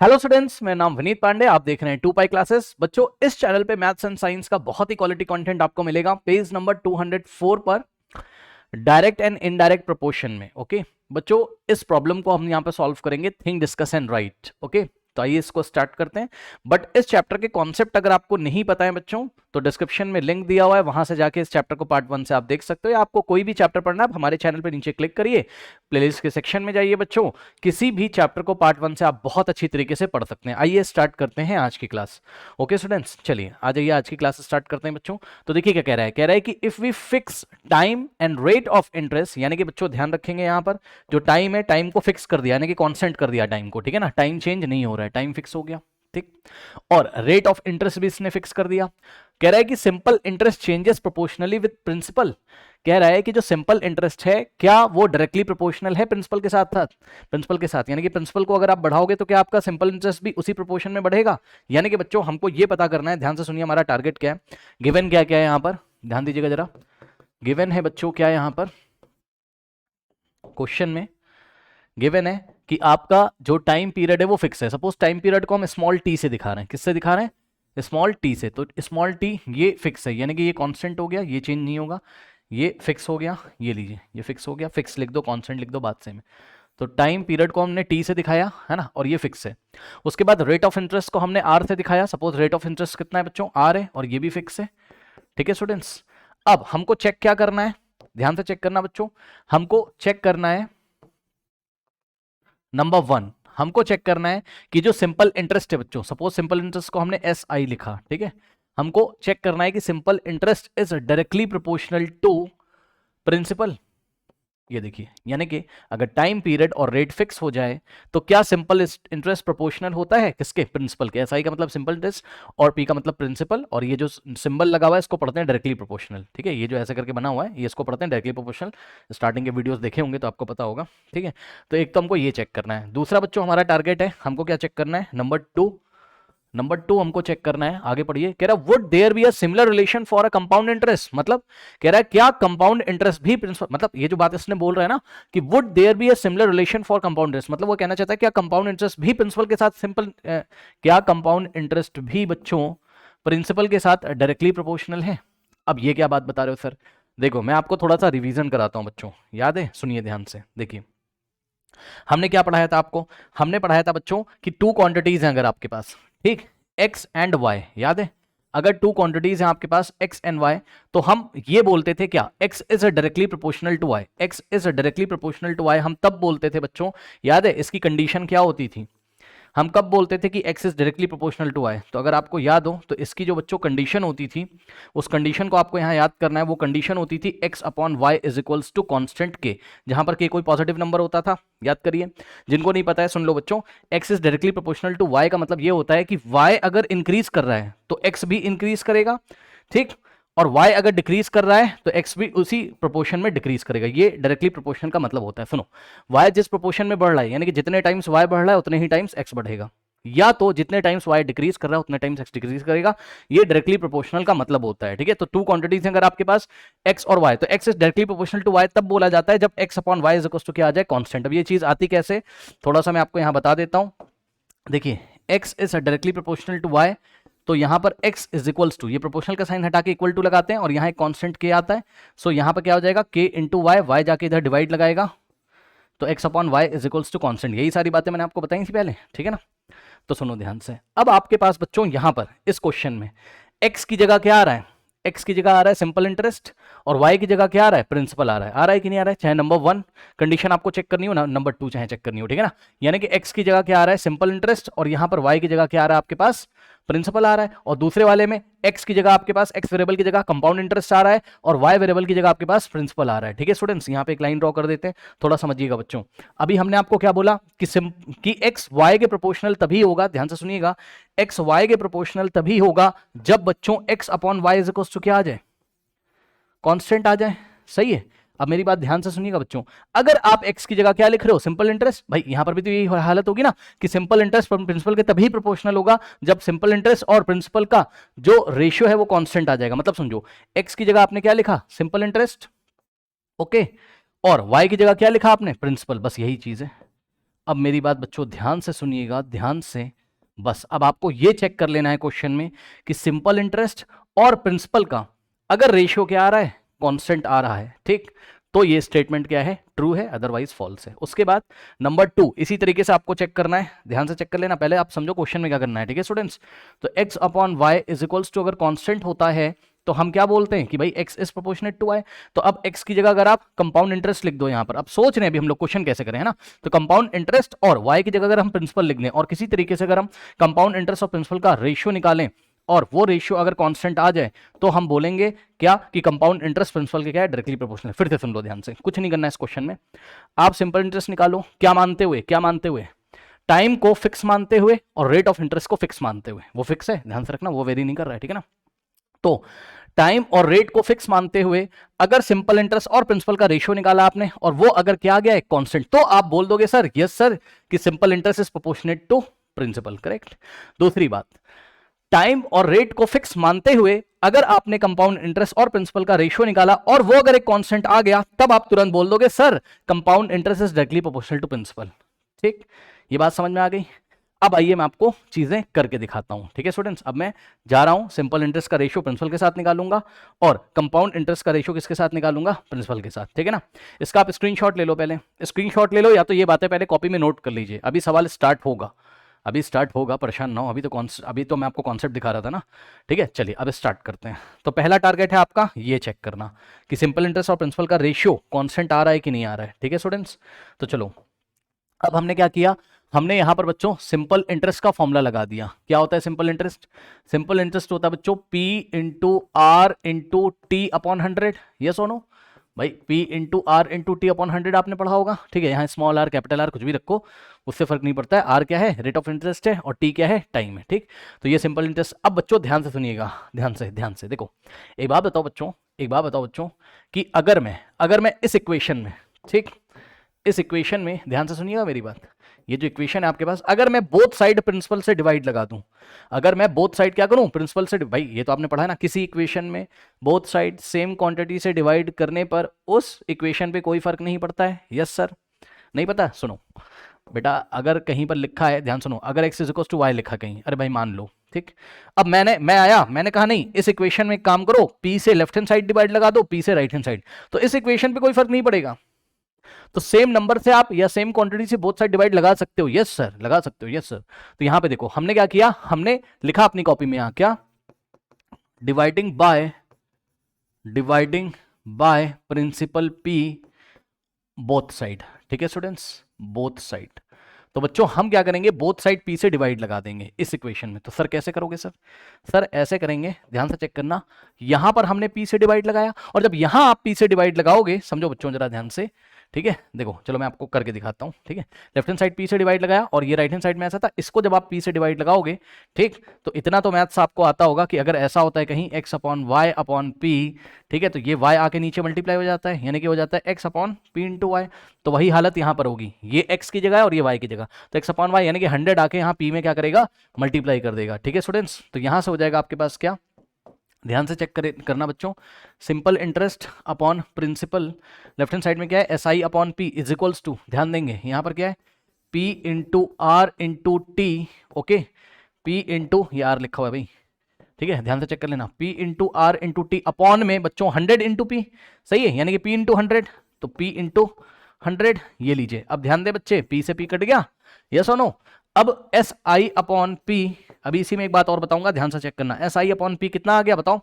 Hello students, मेरा नाम विनीत पांडे। आप देख रहे हैं 2 पाई क्लासेस। बच्चों, इस चैनल पे मैथ्स एंड साइंस का बहुत ही क्वालिटी कंटेंट आपको मिलेगा पेज नंबर 204 पर, डायरेक्ट एंड इनडायरेक्ट प्रोपोर्शन में। ओके बच्चों, इस प्रॉब्लम को हम यहाँ पे सॉल्व करेंगे, think discuss and right. Okay, तो आइए इसको स्टार्ट करते हैं। बट इस चैप्टर के कॉन्सेप्ट अगर आपको नहीं पता है बच्चों, तो डिस्क्रिप्शन में लिंक दिया हुआ है, वहां से जाके इस चैप्टर को पार्ट 1 से आप देख सकते हो। या आपको कोई भी चैप्टर पढ़ना है, आप हमारे चैनल पे नीचे क्लिक करिए, प्लेलिस्ट के सेक्शन में जाइए बच्चों, किसी भी चैप्टर को पार्ट 1 से आप बहुत अच्छी तरीके से पढ़ सकते हैं। आइए स्टार्ट करते हैं आज की क्लास। ओके स्टूडेंट्स, चलिए आ जाइए, आज की क्लास स्टार्ट करते हैं बच्चों। तो देखिए क्या कह रहा है कि if we fix time and rate of interest, यानी कि बच्चों ध्यान रखेंगे यहाँ पर जो टाइम है, टाइम को फिक्स कर दिया, यानी कि कांस्टेंट कर दिया टाइम को, ठीक है ना, टाइम चेंज नहीं हो रहा है, टाइम फिक्स हो गया, ठीक। और रेट ऑफ इंटरेस्ट भी इसने फिक्स कर दिया। कह रहा है कि simple interest changes proportionally with principal. कह रहा है कि जो सिंपल इंटरेस्ट है, क्या वो डायरेक्टली प्रोपोर्शनल है प्रिंसिपल के साथ साथ, प्रिंसिपल के साथ, यानी कि प्रिंसिपल को अगर आप बढ़ाओगे तो क्या आपका सिंपल इंटरेस्ट भी उसी प्रोपोर्शन में बढ़ेगा। यानी कि बच्चों हमको ये पता करना है, ध्यान से सुनिए, हमारा टारगेट क्या है, गिवन क्या क्या है यहाँ पर, ध्यान दीजिएगा जरा। गिवन है बच्चों क्या है यहाँ पर क्वेश्चन में, गिवन है कि आपका जो टाइम पीरियड है वो फिक्स है। सपोज टाइम पीरियड को हम स्मॉल टी से दिखा रहे हैं, किससे दिखा रहे हैं, स्मॉल टी से। तो स्मॉल टी ये फिक्स है, यानी कि ये कांस्टेंट हो गया, ये चेंज नहीं होगा, ये फिक्स हो गया, ये लीजिए ये फिक्स हो गया, फिक्स लिख दो, कांस्टेंट लिख दो, बात सेम है। तो टाइम पीरियड को हमने टी से दिखाया है ना, और ये फिक्स है। उसके बाद रेट ऑफ इंटरेस्ट को हमने आर से दिखाया। सपोज रेट ऑफ इंटरेस्ट कितना है बच्चों, आर है, और ये भी फिक्स है, ठीक है स्टूडेंट्स। अब हमको चेक क्या करना है, ध्यान से चेक करना बच्चों, हमको चेक करना है नंबर 1, हमको चेक करना है कि जो सिंपल इंटरेस्ट है बच्चों, सपोज सिंपल इंटरेस्ट को हमने एस आई लिखा, ठीक है, हमको चेक करना है कि simple interest is directly proportional to principal. ये देखिए, यानी कि अगर टाइम पीरियड और रेट फिक्स हो जाए तो क्या सिंपल इंटरेस्ट प्रोपोर्शनल होता है किसके, प्रिंसिपल के। एसआई का मतलब सिंपल इंटरेस्ट और पी का मतलब प्रिंसिपल, और ये जो सिंबल लगा हुआ है इसको पढ़ते हैं डायरेक्टली प्रोपोर्शनल, ठीक है, ये जो ऐसे करके बना हुआ है ये इसको पढ़ते हैं डायरेक्टली प्रोपोर्शनल। स्टार्टिंग के वीडियोस देखे होंगे तो आपको पता होगा, ठीक है। तो एक तो हमको ये चेक करना है। दूसरा बच्चों हमारा टारगेट है, हमको क्या चेक करना है, नंबर 2 हमको चेक करना है। आगे पढ़िए, कह रहा है would there be a similar relation for a compound interest, मतलब कह रहा है क्या कंपाउंड इंटरेस्ट भी प्रिंसिपल, मतलब ये जो बात इसने बोल रहा है ना कि would there be a similar relation for compound interest, मतलब वो कहना चाहता है क्या कंपाउंड इंटरेस्ट भी प्रिंसिपल के साथ सिंपल क्या कंपाउंड इंटरेस्ट भी बच्चों प्रिंसिपल के साथ डायरेक्टली प्रोपोर्शनल है। अब ये क्या बात बता रहे हो सर, देखो मैं आपको थोड़ा सा रिवीजन कराता हूं बच्चों, याद है, सुनिए ध्यान से। देखिए हमने क्या पढ़ाया था आपको, हमने पढ़ाया था बच्चों कि 2 क्वांटिटीज हैं अगर आपके पास, ठीक, x एंड y, याद है, अगर 2 क्वांटिटीज हैं आपके पास x एंड y, तो हम ये बोलते थे क्या, x is directly proportional to y, x is directly proportional to y, हम तब बोलते थे बच्चों, याद है, इसकी कंडीशन क्या होती थी, हम कब बोलते थे कि x is directly proportional to y। तो अगर आपको याद हो तो इसकी जो बच्चों कंडीशन होती थी, उस कंडीशन को आपको यहाँ याद करना है। वो कंडीशन होती थी x upon Y is equals to constant K, जहां पर के कोई पॉजिटिव नंबर होता था, याद करिए। जिनको नहीं पता है सुन लो बच्चों, x is directly proportional to y का मतलब ये होता है कि y अगर इंक्रीज कर रहा है तो x भी इंक्रीज करेगा, ठीक, और y अगर डिक्रीज कर रहा है तो x भी उसी प्रोपोर्शन में डिक्रीज करेगा। ये डायरेक्टली प्रोपोर्शन का मतलब होता है। सुनो, y जिस प्रोपोर्शन में बढ़ रहा है, यानी कि जितने टाइम्स y बढ़ रहा है उतने ही टाइम्स x बढ़ेगा, या तो जितने टाइम्स y डिक्रीज कर रहा है उतने टाइम्स x डिक्रीज करेगा। ये डायरेक्टली प्रोपोर्शनल का मतलब होता है, ठीक है। तो 2 क्वांटिटीज हैं अगर आपके पास x और y, तो x is directly proportional to y तब बोला जाता है जब x upon y is equal to क्या आ जाए, कांस्टेंट। अब ये चीज आती कैसे, थोड़ा सा मैं आपको यहां बता देता हूं। देखिए x is directly proportional to y, तो यहां पर x इज इक्वल्स टू, ये प्रोपोर्शनल का साइन हटा के इक्वल टू लगाते हैं और यहां एक कांस्टेंट k आता है। सो यहां पर क्या हो जाएगा, k इंटू वाई, वाई जाके इधर डिवाइड लगाएगा, तो x upon Y is equals to constant. यही सारी बातें मैंने आपको बताई थी पहले, ठीक है ना। तो सुनो ध्यान से, अब आपके पास बच्चों यहां पर इस क्वेश्चन में x की जगह क्या आ रहा है, x की जगह आ रहा है सिंपल इंटरेस्ट, और y की जगह क्या आ रहा है, प्रिंसिपल आ रहा है कि नहीं आ रहा है। चाहे नंबर 1 कंडीशन आपको चेक करनी हो ना, नंबर 2 चाहे चेक करनी हो, ठीक है ना। यानी कि x की जगह क्या आ रहा है, सिंपल इंटरेस्ट, और यहां पर y की जगह क्या आ रहा है आपके पास, प्रिंसिपल आ रहा है। और दूसरे वाले में x की जगह आपके पास, x वेरिएबल की जगह कंपाउंड इंटरेस्ट आ रहा है, और y वेरिएबल की जगह आपके पास प्रिंसिपल आ रहा है, ठीक है स्टूडेंट्स। यहां पे एक लाइन ड्रॉ कर देते हैं, थोड़ा समझिएगा बच्चों। अभी हमने आपको क्या बोला कि x y के प्रोपोर्शनल तभी होगा, ध्यान से सुनिएगा, x y के प्रोपोर्शनल तभी होगा जब बच्चों x upon Y is equal to क्या आ जाए, कांस्टेंट आ जाए, सही है। अब मेरी बात ध्यान से सुनिएगा बच्चों, अगर आप x की जगह क्या लिख रहे हो, सिंपल इंटरेस्ट, भाई यहां पर भी तो यही हालत होगी ना कि सिंपल इंटरेस्ट प्रिंसिपल के तभी प्रोपोर्शनल होगा जब सिंपल इंटरेस्ट और प्रिंसिपल का जो रेशियो है वो कांस्टेंट आ जाएगा। मतलब समझो, x की जगह आपने क्या लिखा, सिंपल इंटरेस्ट, ओके, और y की जगह क्या लिखा आपने, प्रिंसिपल, बस यही चीज है। अब मेरी बात बच्चों ध्यान से सुनिएगा, ध्यान से। बस अब आपको ये चेक कर लेना है क्वेश्चन में कि सिंपल इंटरेस्ट और प्रिंसिपल का अगर रेशियो क्या आ रहा है, कांस्टेंट आ रहा है, ठीक, तो ये स्टेटमेंट क्या है, ट्रू है, अदरवाइज फॉल्स है। उसके बाद नंबर 2 इसी तरीके से आपको चेक करना है, ध्यान से चेक कर लेना। पहले आप समझो क्वेश्चन में क्या करना है, ठीक है स्टूडेंट्स। तो x upon Y is equals to अगर कांस्टेंट होता है तो हम क्या बोलते हैं कि भाई x is proportionate to y। तो अब x की जगह अगर आप कंपाउंड इंटरेस्ट लिख दो, यहां पर अब सोच रहे हैं अभी हम लोग क्वेश्चन कैसे करें, है ना। तो कंपाउंड इंटरेस्ट और y की जगह अगर हम प्रिंसिपल लिख दें और किसी तरीके से अगर हम कंपाउंड इंटरेस्ट और प्रिंसिपल का रेशियो निकालें और वो रेशियो अगर कांस्टेंट आ जाए तो हम बोलेंगे क्या कि कंपाउंड इंटरेस्ट प्रिंसिपल के क्या है, डायरेक्टली प्रोपोर्शनल। फिर से सुन लो ध्यान से, कुछ नहीं करना है इस क्वेश्चन में। आप सिंपल इंटरेस्ट निकालो, क्या मानते हुए, क्या मानते हुए, टाइम को फिक्स मानते हुए और रेट ऑफ इंटरेस्ट को फिक्स मानते हुए। वो फिक्स है, ध्यान से रखना, वो वेरी नहीं कर रहा है, ठीक है ना। तो टाइम और रेट को फिक्स मानते हुए अगर सिंपल इंटरेस्ट और प्रिंसिपल का रेशियो निकाला आपने और वो अगर क्या आ गया है, कांस्टेंट, तो आप बोल दोगे सर यस सर कि simple interest is proportionate to principal, correct. दूसरी बात, टाइम और रेट को फिक्स मानते हुए अगर आपने कंपाउंड इंटरेस्ट और प्रिंसिपल का रेशियो निकाला और वो अगर एक कांस्टेंट आ गया, तब आप तुरंत बोल दोगे sir compound interest is directly proportional to principal. ठीक, ये बात समझ में आ गई। अब आइए मैं आपको चीजें करके दिखाता हूं, ठीक है स्टूडेंट्स। अब मैं जा रहा हूं, सिंपल इंटरेस्ट का रेशियो प्रिंसिपल के साथ निकालूंगा और कंपाउंड इंटरेस्ट का रेशियो किसके साथ निकालूंगा, प्रिंसिपल के साथ, ठीक है ना। इसका आप स्क्रीनशॉट ले लो, पहले स्क्रीनशॉट ले लो, या तो ये बातें पहले कॉपी में नोट कर लीजिए। अभी सवाल स्टार्ट होगा, अभी स्टार्ट होगा, परेशान ना हो। अभी तो मैं आपको कॉन्सेप्ट दिखा रहा था ना, ठीक है। चलिए अब स्टार्ट करते हैं। तो पहला टारगेट है आपका ये चेक करना कि सिंपल इंटरेस्ट और प्रिंसिपल का रेशियो कांस्टेंट आ रहा है कि नहीं आ रहा है, ठीक है स्टूडेंट्स। तो चलो अब हमने क्या किया, हमने यहां पर बच्चों सिंपल इंटरेस्ट का फॉर्मूला लगा दिया। क्या होता है सिंपल इंटरेस्ट, सिंपल इंटरेस्ट होता है बच्चों P into R into T upon 100, yes और नो भाई। P into R into T upon 100 आपने पढ़ा होगा, ठीक है। यहाँ स्मॉल आर कैपिटल आर कुछ भी रखो, उससे फर्क नहीं पड़ता है। आर क्या है, रेट ऑफ इंटरेस्ट है, और टी क्या है, टाइम है, ठीक। तो ये सिंपल इंटरेस्ट। अब बच्चों ध्यान से सुनिएगा, ध्यान से देखो, एक बात बताओ बच्चों, एक बात बताओ बच्चों कि अगर मैं इस इक्वेशन में, ठीक, इस इक्वेशन में ध्यान से सुनिएगा मेरी बात, ये जो इक्वेशन है आपके पास, अगर मैं बोथ साइड प्रिंसिपल से डिवाइड लगा दूं, अगर मैं बोथ साइड क्या करूं, प्रिंसिपल से, भाई ये तो आपने पढ़ा है ना, किसी इक्वेशन में बोथ साइड सेम क्वांटिटी से डिवाइड करने पर उस इक्वेशन पे कोई फर्क नहीं पड़ता है, यस सर। नहीं पता, सुनो बेटा, अगर कहीं पर लिखा है, ध्यान सुनो, अगर x is equal to Y लिखा कहीं, अरे भाई मान लो, ठीक। अब मैंने कहा नहीं, इस इक्वेशन में काम करो, p से लेफ्ट हैंड साइड डिवाइड लगा दो, p से राइट हैंड साइड, तो इस इक्वेशन पे कोई फर्क नहीं पड़ेगा। तो सेम नंबर से आप या सेम क्वांटिटी से बोथ साइड डिवाइड लगा सकते हो, यस सर, लगा सकते हो, यस सर। तो यहां पे देखो हमने क्या किया, हमने लिखा अपनी कॉपी में यहां क्या, dividing by principal p both side, ठीक है स्टूडेंट्स, बोथ साइड। तो बच्चों हम क्या करेंगे, बोथ साइड p से डिवाइड लगा देंगे इस इक्वेशन में। तो सर कैसे करोगे सर, सर ऐसे करेंगे, ध्यान से चेक करना, यहां पर हमने p से डिवाइड लगाया, और जब यहां आप p से डिवाइड लगाओगे, समझो बच्चों जरा ध्यान से, ठीक है। देखो चलो मैं आपको करके दिखाता हूं, ठीक है। लेफ्ट हैंड साइड p से डिवाइड लगाया और ये राइट हैंड साइड में ऐसा था, इसको जब आप p से डिवाइड लगाओगे, ठीक, तो इतना तो मैथ्स आपको आता होगा कि अगर ऐसा होता है कहीं x upon Y upon p, ठीक है, तो ये y आके नीचे मल्टीप्लाई हो जाता है, यानी कि हो जाता है x upon p into Y. तो वही हालत यहाँ पर होगी, ये x की जगह है और ये y की जगह, तो x अपॉन वाई यानी कि 100 आके यहाँ p में क्या करेगा, मल्टीप्लाई कर देगा, ठीक है स्टूडेंट्स। तो यहाँ से हो जाएगा आपके पास क्या, ध्यान से चेक करना बच्चों, simple interest upon principal, left hand side में क्या है, S I upon P is equals to, ध्यान देंगे यहाँ पर क्या है, P into R into T, okay, P into, ये आर लिखा हुआ है भाई, ठीक है, ध्यान से चेक कर लेना, P into R into T upon में बच्चों 100 इंटू पी, सही है, यानी कि P इंटू 100, तो P इंटू 100 ये लीजिए। अब ध्यान दे बच्चे, P से P कट गया, यस और नो। अब एस आई अपॉन पी, अभी इसी में एक बात और बताऊंगा, ध्यान से चेक करना, एस आई अपॉन पी कितना आ गया बताओ,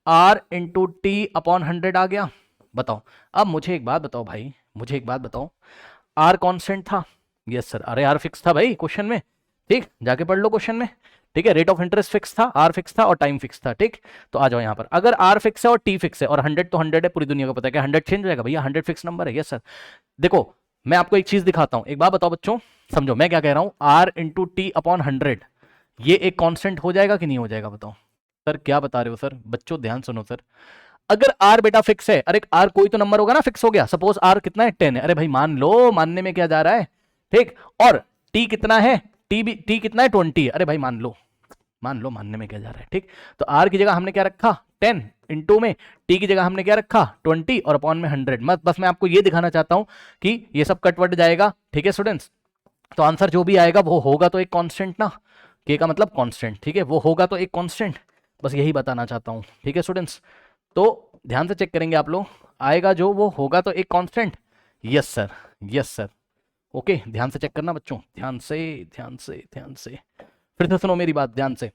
आर इंटू टी अपॉन 100 आ गया, बताओ। अब मुझे एक बात बताओ भाई, मुझे एक बात बताओ, आर कांस्टेंट था, यस सर, अरे आर फिक्स था भाई क्वेश्चन में, ठीक, जाके पढ़ लो क्वेश्चन में, ठीक है। रेट ऑफ इंटरेस्ट फिक्स था, आर फिक्स था और टाइम फिक्स था, ठीक। तो आ जाओ यहाँ पर, अगर आर फिक्स है और टी फिक्स है और 100 तो 100 है, पूरी दुनिया को पता है कि 100 चेंज हो जाएगा भैया, 100 फिक्स नंबर है, यस सर। देखो मैं आपको एक चीज दिखाता हूं, एक बात बताओ बच्चों, समझो मैं क्या कह रहा हूं, आर इंटू टी अपॉन 100 ये एक कांस्टेंट हो जाएगा कि नहीं हो जाएगा, बताओ सर, क्या बता रहे हो सर, बच्चों ध्यान सुनो सर, अगर आर बेटा फिक्स है, अरे आर कोई तो नंबर होगा ना, फिक्स हो गया, सपोज आर कितना है 10 है, अरे भाई मान लो, मानने में क्या जा रहा है, ठीक, और टी कितना है, टी कितना है 20 है, अरे भाई मान लो, मानने में क्या जा रहा है, ठीक। तो आर की जगह हमने क्या रखा 10, इंटू में टी की जगह हमने क्या रखा 20 और अपॉन में 100, बस मैं आपको ये दिखाना चाहता हूं कि ये सब कट वट जाएगा, ठीक है स्टूडेंट्स। तो आंसर जो भी आएगा वो होगा तो एक कांस्टेंट ना, के का मतलब कांस्टेंट, ठीक है, वो होगा तो एक कांस्टेंट, बस यही बताना चाहता हूँ, ठीक है स्टूडेंट्स। तो ध्यान से चेक करेंगे आप लोग, आएगा जो वो होगा तो एक constant, yes sir, yes sir, okay. ध्यान से चेक करना बच्चों, ध्यान से, ध्यान से, ध्यान से, फिर से सुनो मेरी बात ध्यान से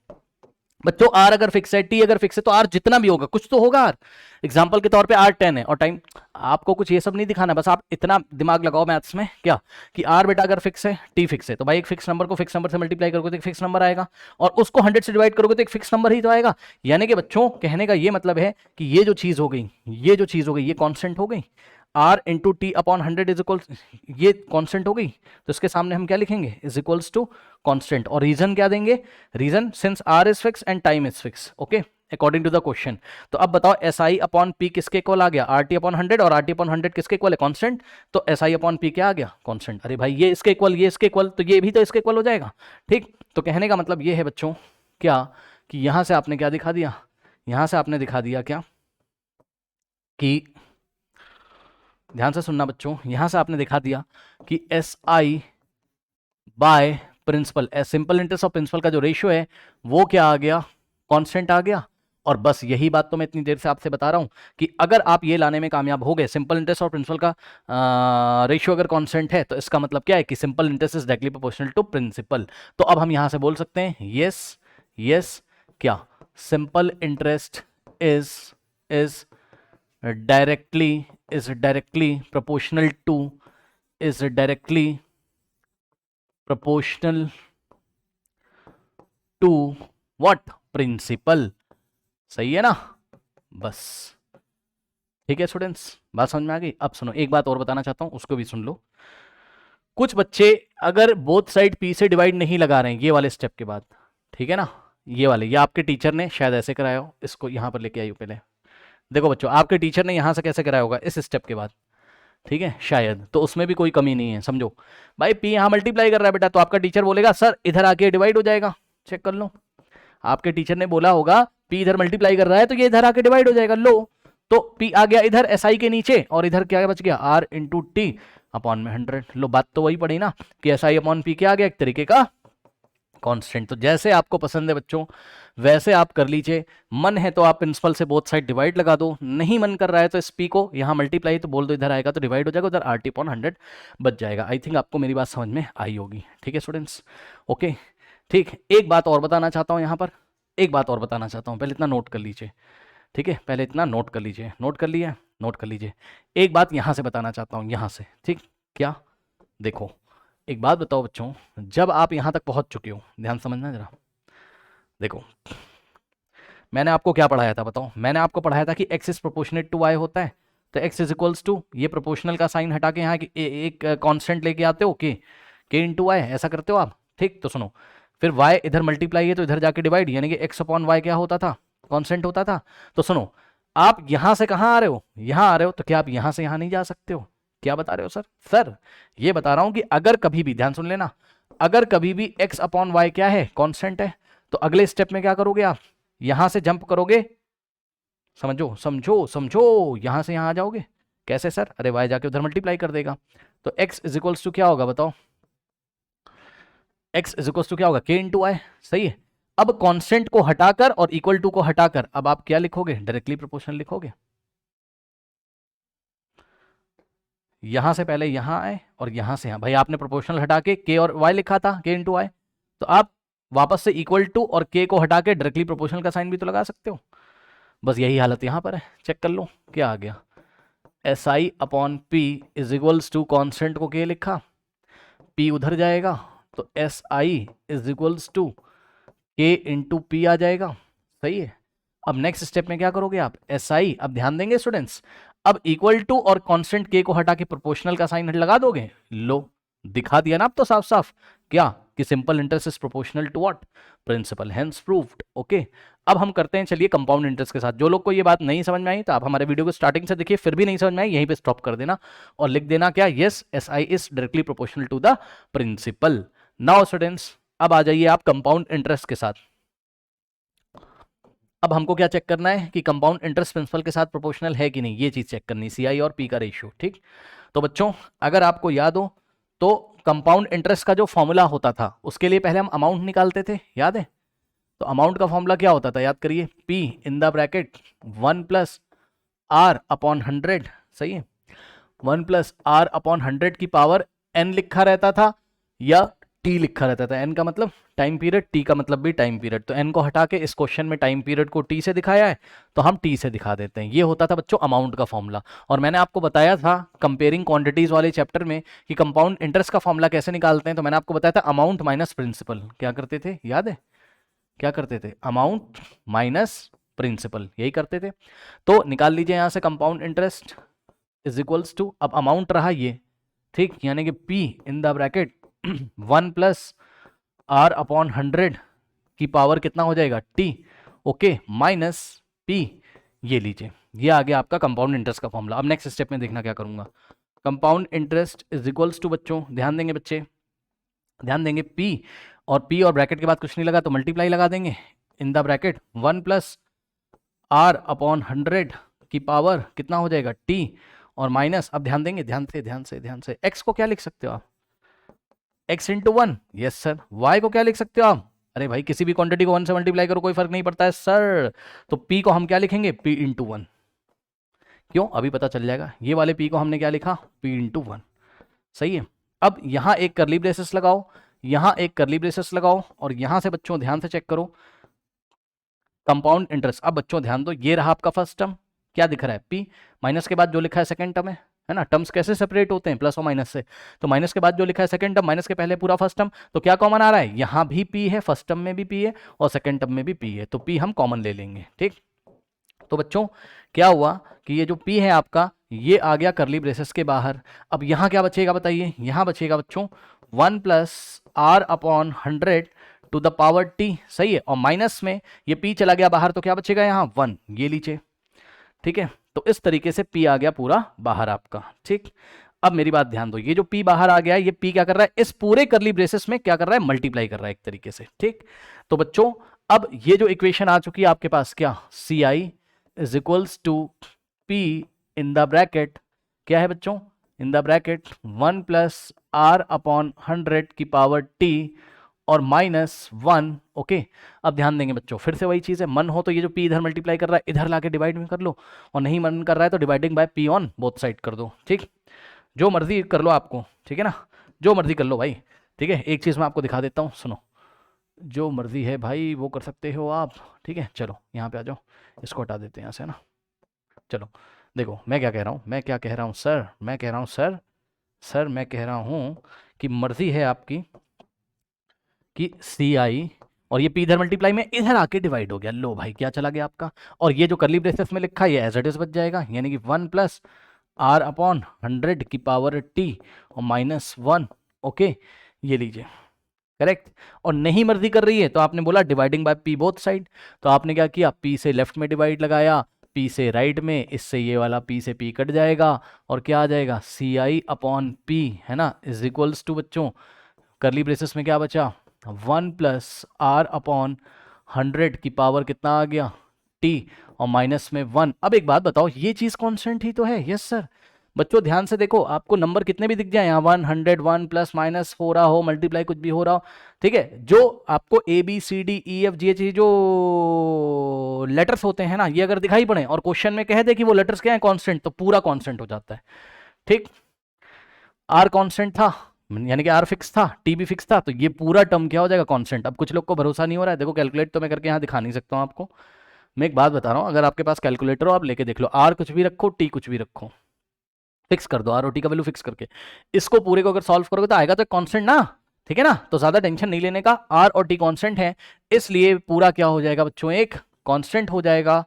बच्चों। आर अगर फिक्स है, टी अगर फिक्स है, तो आर जितना भी होगा कुछ तो होगा आर। एग्जांपल के तौर पे आर 10 है और टाइम, आपको कुछ ये सब नहीं दिखाना, बस आप इतना दिमाग लगाओ मैथ्स में क्या, कि आर बेटा अगर फिक्स है, टी फिक्स है, तो भाई एक फिक्स नंबर को फिक्स नंबर से मल्टीप्लाई करोगे तो एक फिक्स नंबर आएगा, और उसको 100 से डिवाइड करोगे तो एक फिक्स नंबर ही तो आएगा। यानी कि बच्चों कहने का ये मतलब है कि ये जो चीज हो गई, ये जो चीज हो गई, ये कॉन्स्टेंट हो गई, R into T upon 100 is equal, ये कांस्टेंट हो गई, तो इसके सामने हम क्या लिखेंगे, इज इक्वल्स टू कांस्टेंट। और रीजन क्या देंगे, reason since R is fix and time is fix, okay according to the question. तो अब बताओ एस आई अपॉन पी किसके इक्वल आ गया, आर टी अपॉन 100, और आर टी अपॉन 100 किसके इक्वल है, कांस्टेंट, तो एस आई अपॉन पी क्या आ गया, कांस्टेंट। अरे भाई ये इसके इक्वल, ये इसके इक्वल, तो ये भी तो इसके इक्वल हो जाएगा, ठीक। तो कहने का मतलब ये है बच्चों क्या, कि यहां से आपने क्या दिखा दिया, यहां से आपने दिखा दिया क्या, कि ध्यान से सुनना बच्चों, यहां से आपने दिखा दिया कि S I by principal, simple interest of principal का जो रेशियो है वो क्या आ गया, कांस्टेंट आ गया। और बस यही बात तो मैं इतनी देर से आपसे बता रहा हूं कि अगर आप ये लाने में कामयाब हो गए, सिंपल इंटरेस्ट और प्रिंसिपल का रेशियो अगर कांस्टेंट है, तो इसका मतलब क्या है कि simple interest is directly proportional to principal. तो अब हम यहां से बोल सकते हैं यस, यस क्या, simple interest is directly is directly proportional to, is directly proportional to what, principal। सही है ना, बस ठीक है स्टूडेंट्स, बात समझ में आ गई। अब सुनो एक बात और बताना चाहता हूं, उसको भी सुन लो। कुछ बच्चे अगर बोथ साइड पी से डिवाइड नहीं लगा रहे हैं ये वाले स्टेप के बाद, ठीक है ना, ये वाले, या आपके टीचर ने शायद ऐसे कराया हो, इसको यहां पर लेके आइए पहले। देखो बच्चों आपके टीचर ने यहां से कैसे कराया होगा, इस स्टेप के बाद, ठीक है, शायद, तो उसमें भी कोई कमी नहीं है, समझो भाई पी यहां मल्टीप्लाई कर रहा है बेटा, तो आपका टीचर बोलेगा सर इधर आके डिवाइड हो जाएगा, चेक कर लो, आपके टीचर ने बोला होगा पी इधर मल्टीप्लाई कर रहा है तो ये इधर आके डिवाइड हो जाएगा, लो तो पी आ गया इधर एस आई के नीचे, और इधर क्या बच गया, आर इंटू टी अपॉन में 100। लो बात तो वही पड़ी ना कि एस आई अपॉन पी क्या आ गया, एक तरीके का कांस्टेंट। तो जैसे आपको पसंद है बच्चों वैसे आप कर लीजिए, मन है तो आप प्रिंसिपल से बोथ साइड डिवाइड लगा दो, नहीं मन कर रहा है तो इस पी को यहाँ मल्टीप्लाई तो बोल दो, इधर आएगा तो डिवाइड हो जाएगा, उधर आर टी अपॉन 100 बच जाएगा। आई थिंक आपको मेरी बात समझ में आई होगी, ठीक है स्टूडेंट्स, ओके ठीक। एक बात और बताना चाहता हूँ यहाँ पर, एक बात और बताना चाहता हूँ, पहले इतना नोट कर लीजिए, ठीक है, पहले इतना नोट कर लीजिए, नोट कर लिया, नोट कर लीजिए। एक बात यहाँ से बताना चाहता हूँ, यहाँ से, ठीक, क्या, देखो एक बात बताओ बच्चों, जब आप यहां तक पहुंच चुके हो, ध्यान समझना जरा, देखो मैंने आपको क्या पढ़ाया था बताओ, मैंने आपको पढ़ाया था कि x is proportionate to y होता है, तो x इज इक्वल्स टू, ये प्रोपोर्शनल का साइन हटा के यहाँ एक कांस्टेंट लेके आते हो, के इंटू वाई, ऐसा करते हो आप, ठीक। तो सुनो फिर y इधर मल्टीप्लाई है तो इधर जाके डिवाइड, यानी कि x अपॉन वाई क्या होता था, कांस्टेंट होता था। तो सुनो आप यहां से कहां आ रहे हो, यहां आ रहे हो, तो क्या आप यहां से यहां नहीं जा सकते हो, क्या बता रहे हो सर, सर ये बता रहा हूं कि अगर कभी भी, ध्यान सुन लेना, अगर कभी भी x अपॉन वाई क्या है, कांस्टेंट है, तो अगले स्टेप में क्या करोगे आप, यहां से जंप करोगे, समझो समझो समझो, यहां से यहां आ जाओगे, कैसे सर, अरे वाई जाके उधर मल्टीप्लाई कर देगा, तो x इज इक्वल्स टू क्या होगा बताओ, x इज इक्वल्स टू क्या होगा, k इंटू वाई, सही है। अब कांस्टेंट को हटाकर और इक्वल टू को हटाकर अब आप क्या लिखोगे, डायरेक्टली प्रोपोर्शनल लिखोगे, यहां से पहले यहां आए और यहां से यहां, भाई आपने प्रोपोर्शनल हटा के k और y लिखा था, k इंटू वाई, तो आप वापस से इक्वल टू और k को हटा के डायरेक्टली प्रोपोर्शनल का साइन भी तो लगा सकते हो, बस यही हालत यहां पर है, चेक कर लो क्या आ गया, S I upon P is equals to constant को k लिखा, p उधर जाएगा तो S I is equals to k into P आ जाएगा, सही है। अब नेक्स्ट स्टेप में क्या करोगे आप, एस आई, अब ध्यान देंगे स्टूडेंट्स, अब इक्वल टू और कांस्टेंट के को हटा के प्रोपोर्शनल का साइन लगा दोगे, लो दिखा दिया ना अब तो साफ साफ, क्या कि simple interest is proportional to what, principal, hence proved, okay. अब हम करते हैं चलिए कंपाउंड इंटरेस्ट के साथ। जो लोग को ये बात नहीं समझ में आई तो आप हमारे वीडियो को स्टार्टिंग से देखिए, फिर भी नहीं समझ में आई यहीं पे स्टॉप कर देना और लिख देना क्या, yes S I is directly proportional to the principal. Now students अब आ जाइए आप कंपाउंड इंटरेस्ट के साथ। अब हमको क्या चेक करना है कि कंपाउंड इंटरेस्ट प्रिंसिपल के साथ प्रोपोर्शनल है कि नहीं, ये चीज चेक करनी, सी आई और पी का रेशियो, ठीक। तो बच्चों अगर आपको याद हो तो कंपाउंड इंटरेस्ट का जो फॉर्मूला होता था उसके लिए पहले हम अमाउंट निकालते थे, याद है? तो अमाउंट का फॉर्मूला क्या होता था, याद करिए, P in the bracket 1 plus R upon 100, सही है, 1 प्लस R अपॉन 100 की पावर n लिखा रहता था या t लिखा रहता था। n का मतलब टाइम पीरियड, t का मतलब भी टाइम पीरियड। तो n को हटा के इस क्वेश्चन में टाइम पीरियड को t से दिखाया है तो हम t से दिखा देते हैं। ये होता था बच्चों अमाउंट का फॉर्मूला। और मैंने आपको बताया था कंपेयरिंग क्वांटिटीज वाले चैप्टर में कि कंपाउंड इंटरेस्ट का फॉर्मूला कैसे निकालते हैं। तो मैंने आपको बताया था अमाउंट माइनस प्रिंसिपल। क्या करते थे, याद है? क्या करते थे, अमाउंट माइनस प्रिंसिपल, यही करते थे। तो निकाल लीजिए यहां से compound interest is equals to, अब अमाउंट रहा ये, ठीक, यानी कि P in the bracket 1 plus R upon 100 की पावर कितना हो जाएगा, T, ओके, माइनस P, ये लीजिए, ये आ गया आपका कंपाउंड इंटरेस्ट का फॉर्मूला। अब नेक्स्ट स्टेप में देखना क्या करूंगा, compound interest is equals to, बच्चों ध्यान देंगे बच्चे, ध्यान देंगे, P और ब्रैकेट के बाद कुछ नहीं लगा तो मल्टीप्लाई लगा देंगे, इन the bracket 1 plus R upon 100 की पावर कितना हो जाएगा, T, और माइनस, अब ध्यान देंगे, ध्यान से, x को क्या लिख सकते हो आप, x into 1, yes sir. y को क्या लिख सकते हो आप, अरे भाई किसी भी क्वांटिटी को 1 से मल्टीप्लाई करो कोई फर्क नहीं पड़ता है सर। तो p को हम क्या लिखेंगे, p इंटू 1, क्यों, अभी पता चल जाएगा। ये वाले p को हमने क्या लिखा, p इंटू 1, सही है। अब यहां एक करली ब्रेसेस लगाओ, यहां एक करली ब्रेसेस लगाओ, और यहां से बच्चों ध्यान से चेक करो कंपाउंड इंटरेस्ट। अब बच्चों ध्यान दो, ये रहा आपका फर्स्ट टर्म, क्या दिख रहा है, P, माइनस के बाद जो लिखा है सेकंड टर्म है ना। टर्म्स कैसे सेपरेट होते हैं, प्लस और माइनस से। तो माइनस के बाद जो लिखा है सेकंड टर्म, माइनस के पहले पूरा फर्स्ट टर्म, तो क्या कॉमन आ रहा है, यहां भी P है, फर्स्ट टर्म में भी P है और सेकंड टर्म में भी P है, तो P हम कॉमन ले लेंगे, ठीक। तो बच्चों क्या हुआ कि ये जो P है आपका, ये आ गया करली ब्रेसेस के बाहर। अब यहां क्या बचेगा बताइए, यहां बचेगा बच्चों 1 plus R upon 100 to the power T, सही है। और माइनस में ये P चला गया बाहर तो क्या बचेगा यहाँ 1, ये लीजिए, ठीक है। तो इस तरीके से P आ गया पूरा बाहर आपका, ठीक। अब मेरी बात ध्यान दो, ये जो P बाहर आ गया है, ये P क्या कर रहा है, इस पूरे करली ब्रेसेस में क्या कर रहा है, मल्टीप्लाई कर रहा है एक तरीके से, ठीक। तो बच्चों अब ये जो इक्वेशन आ चुकी है आपके पास, क्या, CI is equals to P in the bracket, क्या है बच्चों, in the bracket 1 plus R upon 100 की पावर T और माइनस 1, ओके। अब ध्यान देंगे बच्चों, फिर से वही चीज़ है, मन हो तो ये जो P इधर मल्टीप्लाई कर रहा है इधर लाके डिवाइड में कर लो, और नहीं मन कर रहा है तो dividing by P on both side कर दो, ठीक। जो मर्जी कर लो आपको, ठीक है ना, जो मर्जी कर लो भाई, ठीक है। एक चीज़ मैं आपको दिखा देता हूँ, सुनो, जो मर्जी है भाई वो कर सकते हो आप, ठीक है। चलो यहाँ पे आ जाओ, इसको हटा देते हैं यहाँ से ना। चलो देखो मैं क्या कह रहा हूँ, मैं क्या कह रहा हूँ सर, मैं कह रहा हूँ सर मैं कह रहा हूँ कि मर्जी है आपकी कि CI, और ये P इधर मल्टीप्लाई में इधर आके डिवाइड हो गया, लो भाई क्या चला गया आपका, और ये जो करली ब्रेसेस में लिखा है ये एज इट इज बच जाएगा, यानी कि 1 प्लस R अपॉन 100 की पावर T और माइनस 1, ओके, ये लीजिए, करेक्ट। और नहीं मर्जी कर रही है तो आपने बोला dividing by P both side, तो आपने क्या किया, P से लेफ्ट में डिवाइड लगाया, P से राइट में, इससे ये वाला P से P कट जाएगा और क्या आ जाएगा, CI अपॉन P, है ना, इज इक्वल्स टू बच्चों करली ब्रेसेस में क्या बचा, 1 प्लस R अपॉन 100 की पावर कितना आ गया, T, और माइनस में 1। अब एक बात बताओ, ये चीज़ कांस्टेंट ही तो है, यस सर। बच्चों ध्यान से देखो, आपको नंबर कितने भी दिख जाए यहाँ 100 1 प्लस माइनस हो रहा हो, मल्टीप्लाई कुछ भी हो रहा हो, ठीक है, जो आपको ABCDEFGH जो लेटर्स होते हैं ना, ये अगर दिखाई पड़े और क्वेश्चन में कह दे कि वो लेटर्स क्या है कांस्टेंट, तो पूरा कांस्टेंट हो जाता है, ठीक। R कांस्टेंट था, यानी कि R फिक्स था, T भी फिक्स था, तो ये पूरा टर्म क्या हो जाएगा, कांस्टेंट। अब कुछ लोग को भरोसा नहीं हो रहा है, देखो कैलकुलेट तो मैं करके यहाँ दिखा नहीं सकता हूँ आपको। मैं एक बात बता रहा हूँ, अगर आपके पास कैलकुलेटर हो आप लेके देख लो, R कुछ भी रखो, T कुछ भी रखो, फिक्स कर दो, R और T का वैल्यू फिक्स करके इसको पूरे को अगर सॉल्व करोगे तो आएगा तो कांस्टेंट ना, ठीक है ना। तो ज्यादा टेंशन नहीं लेने का, R और T कांस्टेंट है, इसलिए पूरा क्या हो जाएगा बच्चों, एक कांस्टेंट हो जाएगा,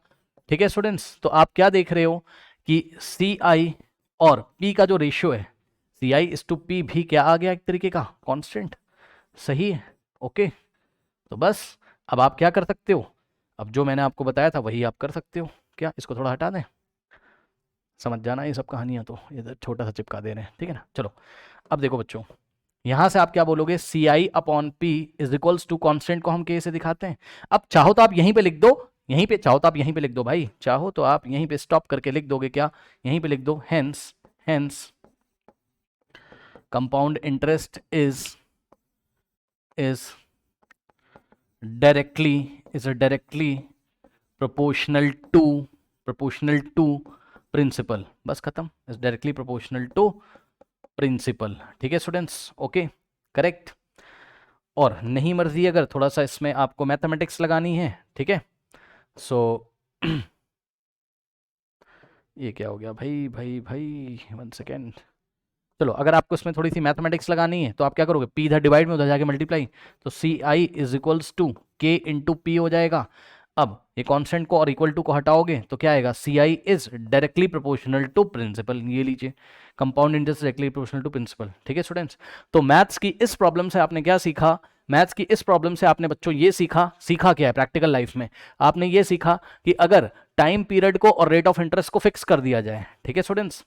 ठीक है स्टूडेंट्स। तो आप क्या देख रहे हो कि CI और P का जो रेशियो है, CI इज टू P भी क्या आ गया, एक तरीके का कांस्टेंट, सही है, ओके। तो बस अब आप क्या कर सकते हो, अब जो मैंने आपको बताया था वही आप कर सकते हो। क्या इसको थोड़ा हटा दें, समझ जाना ये सब कहानियां, तो ये छोटा सा चिपका दे रहे हैं, ठीक है ना। चलो अब देखो बच्चों, यहां से आप क्या बोलोगे, CI upon P is equals to constant को हम K से दिखाते हैं। अब चाहो तो आप यहीं पे लिख दो, यहीं पे चाहो तो आप यहीं पे लिख दो भाई, चाहो तो आप यहीं पे स्टॉप करके लिख दोगे, क्या यहीं पे लिख दो, hence compound interest is directly proportional to principal, बस खत्म, is directly proportional to principal. ठीक है स्टूडेंट्स, ओके करेक्ट। और नहीं मर्जी अगर थोड़ा सा इसमें आपको मैथमेटिक्स लगानी है, ठीक है, सो ये क्या हो गया भाई भाई भाई, 1 सेकेंड। चलो अगर आपको इसमें थोड़ी सी मैथमेटिक्स लगानी है तो आप क्या करोगे, पी इधर डिवाइड में उधर जाके मल्टीप्लाई, तो सी आई इज इक्वल्स टू के इंटू पी हो जाएगा। अब ये कांस्टेंट को और इक्वल टू को हटाओगे तो क्या आएगा, C I is directly proportional to principal, ये लीजिए compound interest directly proportional to principal. ठीक है स्टूडेंट्स, तो मैथ्स की इस प्रॉब्लम से आपने क्या सीखा, मैथ्स की इस प्रॉब्लम से आपने बच्चों ये सीखा क्या है प्रैक्टिकल लाइफ में, आपने ये सीखा कि अगर टाइम पीरियड को और रेट ऑफ इंटरेस्ट को फिक्स कर दिया जाए, ठीक है स्टूडेंट्स,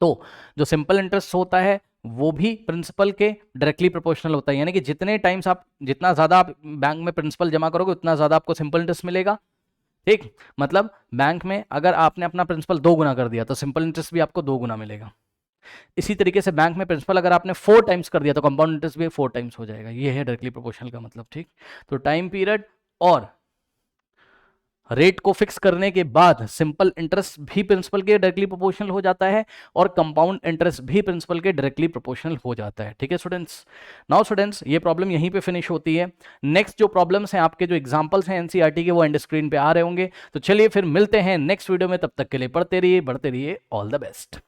तो जो सिंपल इंटरेस्ट होता है वो भी प्रिंसिपल के डायरेक्टली प्रोपोर्शनल होता है, यानी कि जितने टाइम्स आप, जितना ज्यादा आप बैंक में प्रिंसिपल जमा करोगे उतना ज्यादा आपको सिंपल इंटरेस्ट मिलेगा। ठीक, मतलब बैंक में अगर आपने अपना प्रिंसिपल 2 गुना कर दिया तो सिंपल इंटरेस्ट भी आपको 2 गुना मिलेगा। इसी तरीके से बैंक में प्रिंसिपल अगर आपने 4 टाइम्स कर दिया तो कंपाउंड इंटरेस्ट भी 4 टाइम्स हो जाएगा। ये है डायरेक्टली प्रोपोर्शनल का मतलब। ठीक, तो टाइम पीरियड और रेट को फिक्स करने के बाद सिंपल इंटरेस्ट भी प्रिंसिपल के डायरेक्टली प्रोपोर्शनल हो जाता है और कंपाउंड इंटरेस्ट भी प्रिंसिपल के डायरेक्टली प्रोपोर्शनल हो जाता है। ठीक है स्टूडेंट्स, नाउ स्टूडेंट्स ये प्रॉब्लम यहीं पे फिनिश होती है। नेक्स्ट जो प्रॉब्लम्स हैं आपके, जो एग्जांपल्स हैं एनसीईआरटी के, वो एंड स्क्रीन पे आ रहे होंगे। तो चलिए फिर मिलते हैं नेक्स्ट वीडियो में, तब तक के लिए पढ़ते रहिए, बढ़ते रहिए, ऑल द बेस्ट।